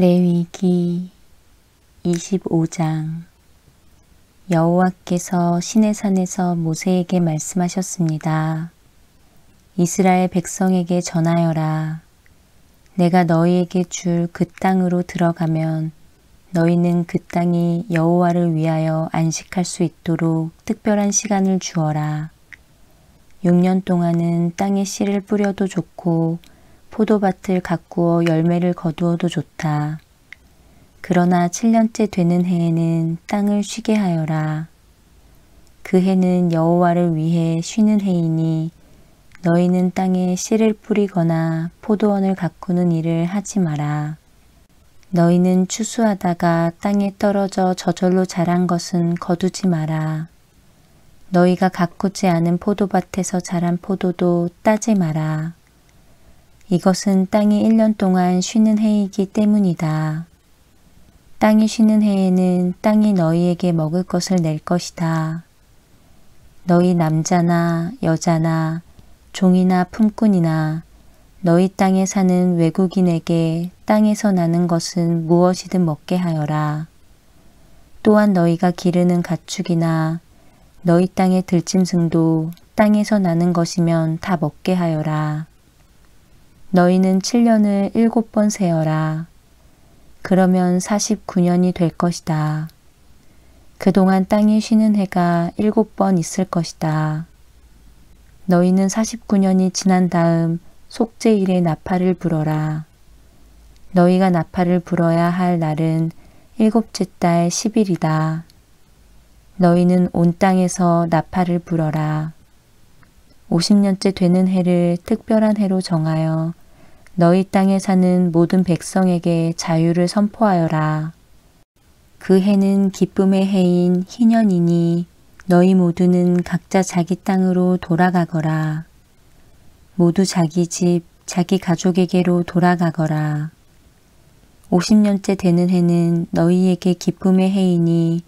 레위기 25장. 여호와께서 시내산에서 모세에게 말씀하셨습니다. 이스라엘 백성에게 전하여라. 내가 너희에게 줄 그 땅으로 들어가면 너희는 그 땅이 여호와를 위하여 안식할 수 있도록 특별한 시간을 주어라. 6년 동안은 땅에 씨를 뿌려도 좋고 포도밭을 가꾸어 열매를 거두어도 좋다. 그러나 7년째 되는 해에는 땅을 쉬게 하여라. 그 해는 여호와를 위해 쉬는 해이니 너희는 땅에 씨를 뿌리거나 포도원을 가꾸는 일을 하지 마라. 너희는 추수하다가 땅에 떨어져 저절로 자란 것은 거두지 마라. 너희가 가꾸지 않은 포도밭에서 자란 포도도 따지 마라. 이것은 땅이 1년 동안 쉬는 해이기 때문이다. 땅이 쉬는 해에는 땅이 너희에게 먹을 것을 낼 것이다. 너희 남자나 여자나 종이나 품꾼이나 너희 땅에 사는 외국인에게 땅에서 나는 것은 무엇이든 먹게 하여라. 또한 너희가 기르는 가축이나 너희 땅의 들짐승도 땅에서 나는 것이면 다 먹게 하여라. 너희는 7년을 7번 세어라. 그러면 49년이 될 것이다. 그동안 땅이 쉬는 해가 7번 있을 것이다. 너희는 49년이 지난 다음 속죄일에 나팔을 불어라. 너희가 나팔을 불어야 할 날은 7째 달 10일이다. 너희는 온 땅에서 나팔을 불어라. 50년째 되는 해를 특별한 해로 정하여 너희 땅에 사는 모든 백성에게 자유를 선포하여라. 그 해는 기쁨의 해인 희년이니 너희 모두는 각자 자기 땅으로 돌아가거라. 모두 자기 집, 자기 가족에게로 돌아가거라. 50년째 되는 해는 너희에게 기쁨의 해이니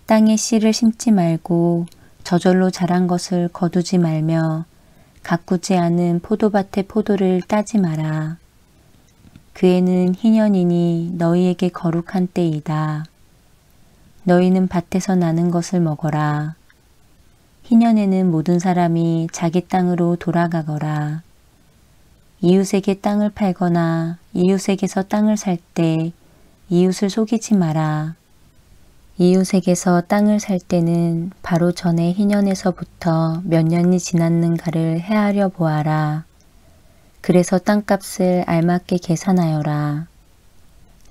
땅에 씨를 심지 말고 저절로 자란 것을 거두지 말며 가꾸지 않은 포도밭의 포도를 따지 마라. 그 해는 희년이니 너희에게 거룩한 때이다. 너희는 밭에서 나는 것을 먹어라. 희년에는 모든 사람이 자기 땅으로 돌아가거라. 이웃에게 땅을 팔거나 이웃에게서 땅을 살 때 이웃을 속이지 마라. 이웃에게서 땅을 살 때는 바로 전에 희년에서부터 몇 년이 지났는가를 헤아려 보아라. 그래서 땅값을 알맞게 계산하여라.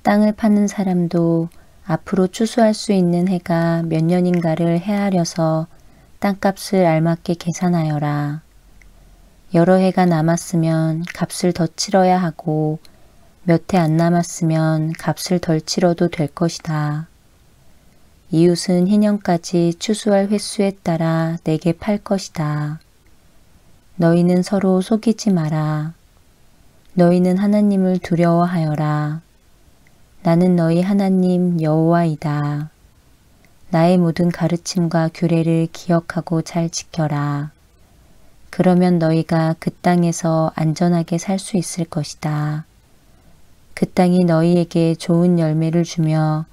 땅을 파는 사람도 앞으로 추수할 수 있는 해가 몇 년인가를 헤아려서 땅값을 알맞게 계산하여라. 여러 해가 남았으면 값을 더 치러야 하고 몇 해 안 남았으면 값을 덜 치러도 될 것이다. 이웃은 희년까지 추수할 횟수에 따라 내게 팔 것이다. 너희는 서로 속이지 마라. 너희는 하나님을 두려워하여라. 나는 너희 하나님 여호와이다. 나의 모든 가르침과 규례를 기억하고 잘 지켜라. 그러면 너희가 그 땅에서 안전하게 살 수 있을 것이다. 그 땅이 너희에게 좋은 열매를 주며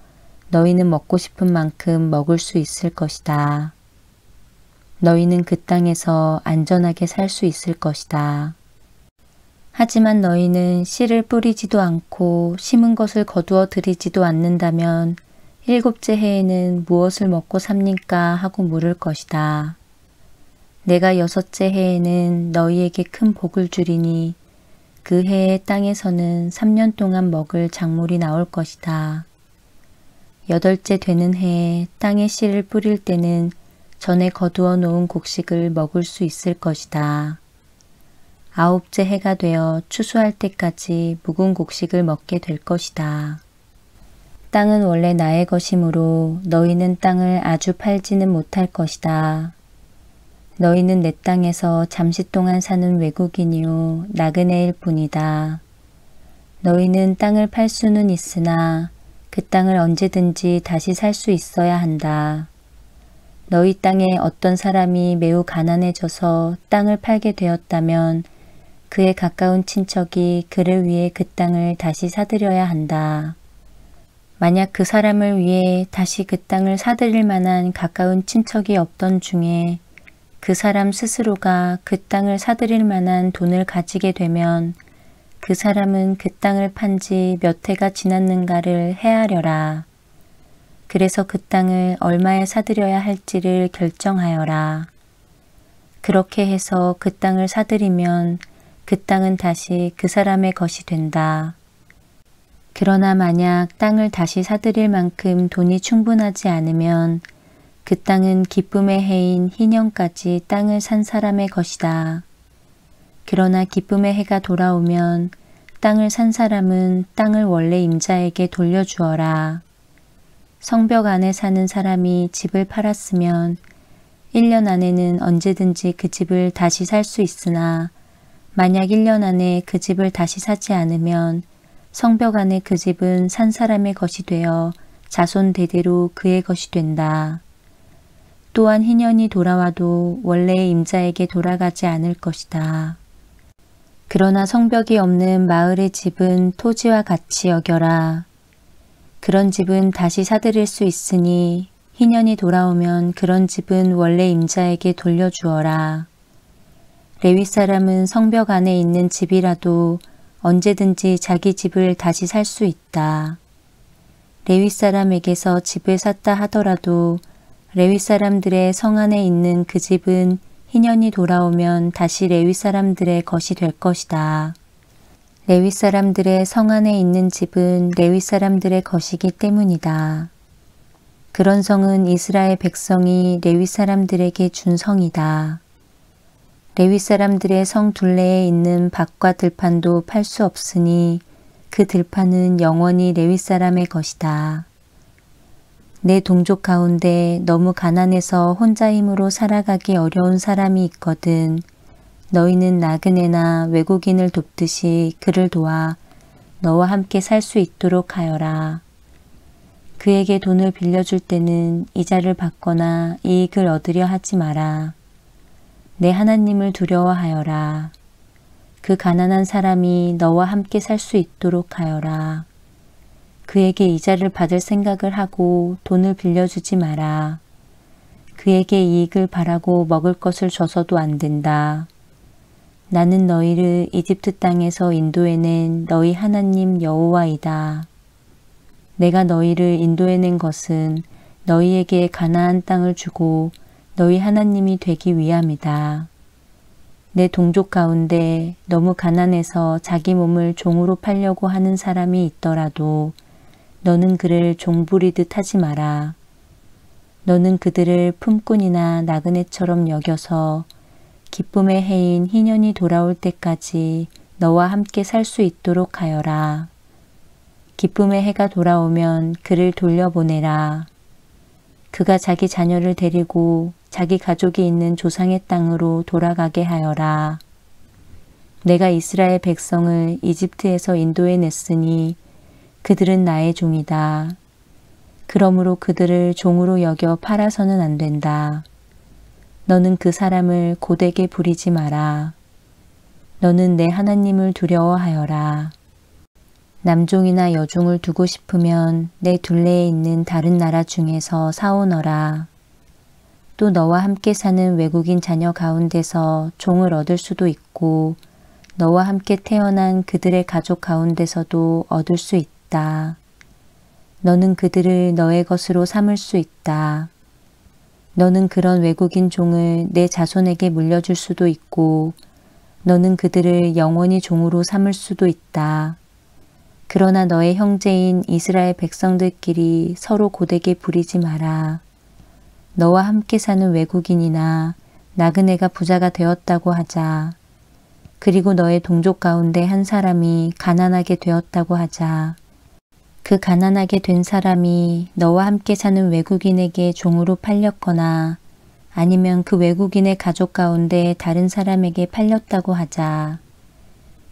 너희는 먹고 싶은 만큼 먹을 수 있을 것이다. 너희는 그 땅에서 안전하게 살 수 있을 것이다. 하지만 너희는 씨를 뿌리지도 않고 심은 것을 거두어 들이지도 않는다면 7째 해에는 무엇을 먹고 삽니까? 하고 물을 것이다. 내가 6째 해에는 너희에게 큰 복을 주리니 그 해의 땅에서는 3년 동안 먹을 작물이 나올 것이다. 8째 되는 해에 땅에 씨를 뿌릴 때는 전에 거두어 놓은 곡식을 먹을 수 있을 것이다. 9째 해가 되어 추수할 때까지 묵은 곡식을 먹게 될 것이다. 땅은 원래 나의 것이므로 너희는 땅을 아주 팔지는 못할 것이다. 너희는 내 땅에서 잠시 동안 사는 외국인이요 나그네일 뿐이다. 너희는 땅을 팔 수는 있으나 그 땅을 언제든지 다시 살 수 있어야 한다. 너희 땅에 어떤 사람이 매우 가난해져서 땅을 팔게 되었다면 그의 가까운 친척이 그를 위해 그 땅을 다시 사들여야 한다. 만약 그 사람을 위해 다시 그 땅을 사들일 만한 가까운 친척이 없던 중에 그 사람 스스로가 그 땅을 사들일 만한 돈을 가지게 되면 그 사람은 그 땅을 판 지 몇 해가 지났는가를 헤아려라. 그래서 그 땅을 얼마에 사들여야 할지를 결정하여라. 그렇게 해서 그 땅을 사들이면 그 땅은 다시 그 사람의 것이 된다. 그러나 만약 땅을 다시 사들일 만큼 돈이 충분하지 않으면 그 땅은 기쁨의 해인 희년까지 땅을 산 사람의 것이다. 그러나 기쁨의 해가 돌아오면 땅을 산 사람은 땅을 원래 임자에게 돌려주어라. 성벽 안에 사는 사람이 집을 팔았으면 1년 안에는 언제든지 그 집을 다시 살 수 있으나 만약 1년 안에 그 집을 다시 사지 않으면 성벽 안에 그 집은 산 사람의 것이 되어 자손 대대로 그의 것이 된다. 또한 희년이 돌아와도 원래의 임자에게 돌아가지 않을 것이다. 그러나 성벽이 없는 마을의 집은 토지와 같이 여겨라. 그런 집은 다시 사들일 수 있으니 희년이 돌아오면 그런 집은 원래 임자에게 돌려주어라. 레위 사람은 성벽 안에 있는 집이라도 언제든지 자기 집을 다시 살 수 있다. 레위 사람에게서 집을 샀다 하더라도 레위 사람들의 성 안에 있는 그 집은 희년이 돌아오면 다시 레위 사람들의 것이 될 것이다. 레위 사람들의 성 안에 있는 집은 레위 사람들의 것이기 때문이다. 그런 성은 이스라엘 백성이 레위 사람들에게 준 성이다. 레위 사람들의 성 둘레에 있는 밭과 들판도 팔 수 없으니 그 들판은 영원히 레위 사람의 것이다. 내 동족 가운데 너무 가난해서 혼자 힘으로 살아가기 어려운 사람이 있거든. 너희는 나그네나 외국인을 돕듯이 그를 도와 너와 함께 살 수 있도록 하여라. 그에게 돈을 빌려줄 때는 이자를 받거나 이익을 얻으려 하지 마라. 내 하나님을 두려워하여라. 그 가난한 사람이 너와 함께 살 수 있도록 하여라. 그에게 이자를 받을 생각을 하고 돈을 빌려주지 마라. 그에게 이익을 바라고 먹을 것을 줘서도 안 된다. 나는 너희를 이집트 땅에서 인도해낸 너희 하나님 여호와이다. 내가 너희를 인도해낸 것은 너희에게 가나안 땅을 주고 너희 하나님이 되기 위함이다. 내 동족 가운데 너무 가난해서 자기 몸을 종으로 팔려고 하는 사람이 있더라도 너는 그를 종부리듯 하지 마라. 너는 그들을 품꾼이나 나그네처럼 여겨서 기쁨의 해인 희년이 돌아올 때까지 너와 함께 살 수 있도록 하여라. 기쁨의 해가 돌아오면 그를 돌려보내라. 그가 자기 자녀를 데리고 자기 가족이 있는 조상의 땅으로 돌아가게 하여라. 내가 이스라엘 백성을 이집트에서 인도해냈으니 그들은 나의 종이다. 그러므로 그들을 종으로 여겨 팔아서는 안 된다. 너는 그 사람을 고되게 부리지 마라. 너는 내 하나님을 두려워하여라. 남종이나 여종을 두고 싶으면 내 둘레에 있는 다른 나라 중에서 사오너라. 또 너와 함께 사는 외국인 자녀 가운데서 종을 얻을 수도 있고 너와 함께 태어난 그들의 가족 가운데서도 얻을 수 있다. 너는 그들을 너의 것으로 삼을 수 있다. 너는 그런 외국인 종을 내 자손에게 물려줄 수도 있고 너는 그들을 영원히 종으로 삼을 수도 있다. 그러나 너의 형제인 이스라엘 백성들끼리 서로 고되게 부리지 마라. 너와 함께 사는 외국인이나 나그네가 부자가 되었다고 하자. 그리고 너의 동족 가운데 한 사람이 가난하게 되었다고 하자. 그 가난하게 된 사람이 너와 함께 사는 외국인에게 종으로 팔렸거나 아니면 그 외국인의 가족 가운데 다른 사람에게 팔렸다고 하자.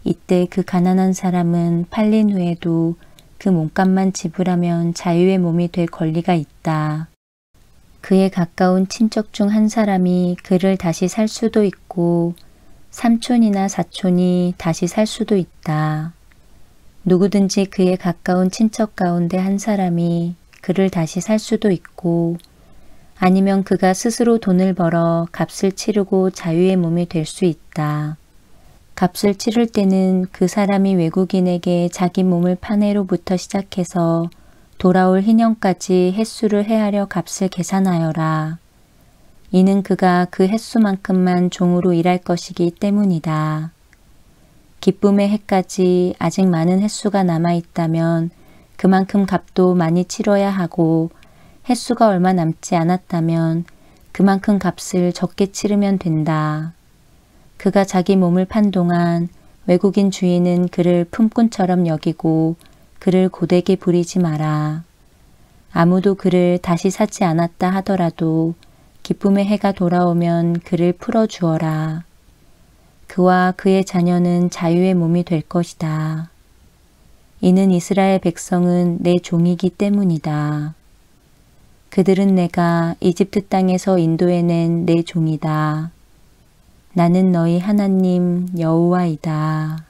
이때 그 가난한 사람은 팔린 후에도 그 몸값만 지불하면 자유의 몸이 될 권리가 있다. 그의 가까운 친척 중 한 사람이 그를 다시 살 수도 있고 삼촌이나 사촌이 다시 살 수도 있다. 누구든지 그에 가까운 친척 가운데 한 사람이 그를 다시 살 수도 있고 아니면 그가 스스로 돈을 벌어 값을 치르고 자유의 몸이 될 수 있다. 값을 치를 때는 그 사람이 외국인에게 자기 몸을 파내로부터 시작해서 돌아올 희년까지 횟수를 헤아려 값을 계산하여라. 이는 그가 그 횟수만큼만 종으로 일할 것이기 때문이다. 기쁨의 해까지 아직 많은 횟수가 남아있다면 그만큼 값도 많이 치러야 하고 횟수가 얼마 남지 않았다면 그만큼 값을 적게 치르면 된다. 그가 자기 몸을 판 동안 외국인 주인은 그를 품꾼처럼 여기고 그를 고되게 부리지 마라. 아무도 그를 다시 사지 않았다 하더라도 기쁨의 해가 돌아오면 그를 풀어주어라. 그와 그의 자녀는 자유의 몸이 될 것이다. 이는 이스라엘 백성은 내 종이기 때문이다. 그들은 내가 이집트 땅에서 인도해낸 내 종이다. 나는 너희 하나님 여호와이다.